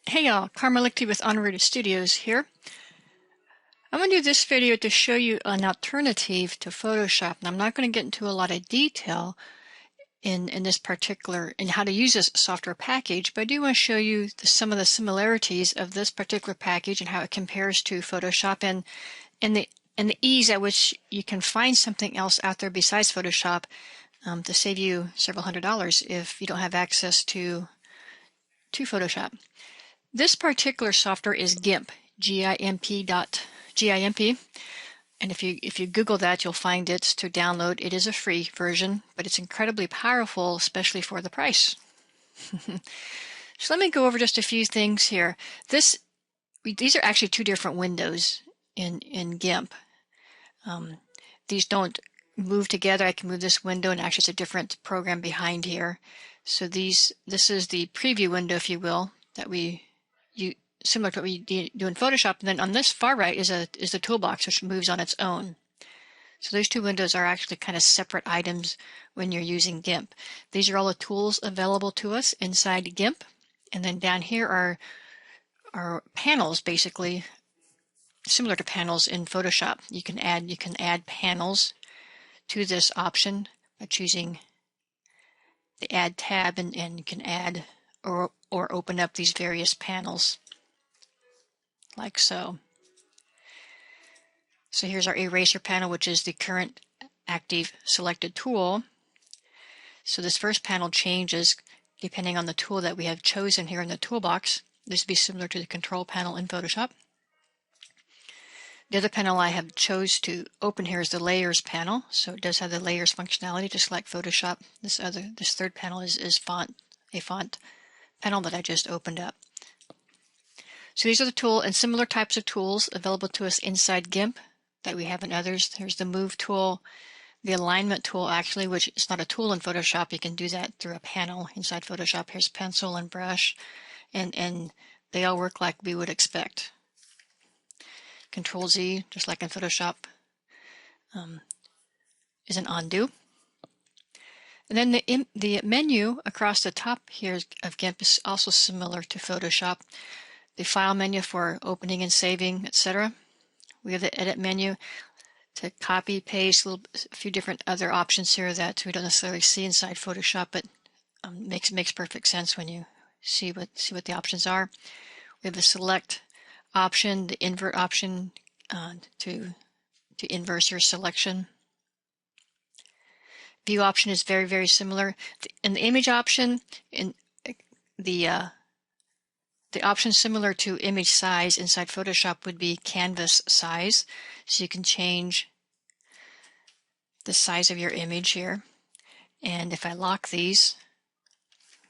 Hey y'all, Carmelicti with Unrooted Studios here. I'm going to do this video to show you an alternative to Photoshop. And I'm not going to get into a lot of detail in how to use this software package, but I do want to show you some of the similarities of this particular package and how it compares to Photoshop and the ease at which you can find something else out there besides Photoshop to save you several $100s if you don't have access to Photoshop. This particular software is Gimp, G-I-M-P, and if you Google that, you'll find it to download. It is a free version, but it's incredibly powerful, especially for the price. So let me go over just a few things here. These are actually two different windows in Gimp. These don't move together. I can move this window, and actually it's a different program behind here. So this is the preview window, if you will, that similar to what we do in Photoshop. And then on this far right is the Toolbox, which moves on its own. So those two windows are actually kind of separate items when you're using Gimp. These are all the tools available to us inside Gimp. And then down here are panels, basically similar to panels in Photoshop. You can add panels to this option by choosing the Add tab, and you can add or open up these various panels like so. So here's our eraser panel, which is the current active selected tool. So this first panel changes depending on the tool that we have chosen here in the toolbox. This would be similar to the control panel in Photoshop. The other panel I have chose to open here is the layers panel. So it does have the layers functionality, just like Photoshop. This third panel is a font panel that I just opened up. So these are the tool and similar types of tools available to us inside Gimp that we have in others. There's the move tool, the alignment tool actually, which is not a tool in Photoshop. You can do that through a panel inside Photoshop. Here's pencil and brush, and they all work like we would expect. Control Z, just like in Photoshop, is an undo. And then the menu across the top here of Gimp is also similar to Photoshop. The file menu for opening and saving, etc. We have the edit menu to copy, paste, a few different other options here that we don't necessarily see inside Photoshop, but makes perfect sense when you see what the options are. We have the select option, the invert option to inverse your selection. View option is very, very similar. In the image option, in the option similar to image size inside Photoshop would be canvas size. So you can change the size of your image here. And if I lock these,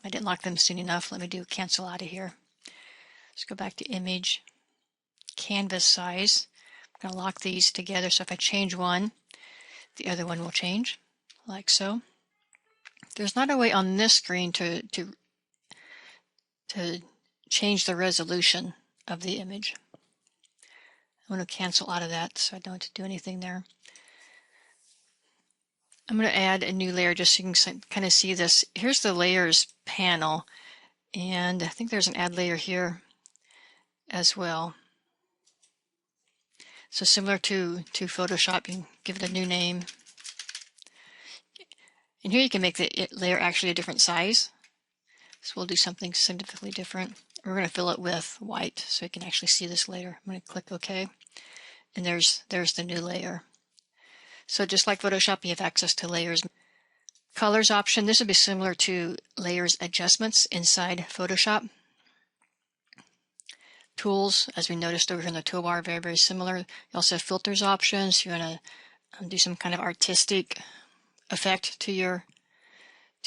I didn't lock them soon enough. Let me do cancel out of here. Let's go back to image, canvas size. I'm going to lock these together. So if I change one, the other one will change, like so. There's not a way on this screen to change the resolution of the image. I'm going to cancel out of that so I don't have to do anything there. I'm going to add a new layer just so you can kind of see this. Here's the layers panel, and I think there's an add layer here as well. So similar to Photoshop, you can give it a new name. And here you can make the layer actually a different size. So we'll do something significantly different. We're going to fill it with white so you can actually see this later. I'm going to click OK. And there's the new layer. So just like Photoshop, you have access to layers. Colors option, this would be similar to layers adjustments inside Photoshop. Tools, as we noticed over here in the toolbar, very, very similar. You also have filters options. You want to do some kind of artistic effect to your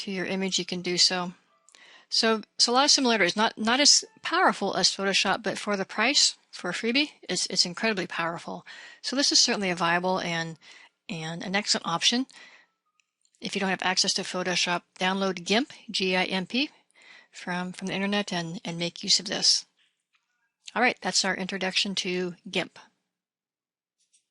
image, you can do so. So a lot of similarities, not as powerful as Photoshop, but for the price, for a freebie, it's incredibly powerful. So this is certainly a viable and an excellent option. If you don't have access to Photoshop, download Gimp, G-I-M-P, from the internet and make use of this. All right, that's our introduction to Gimp.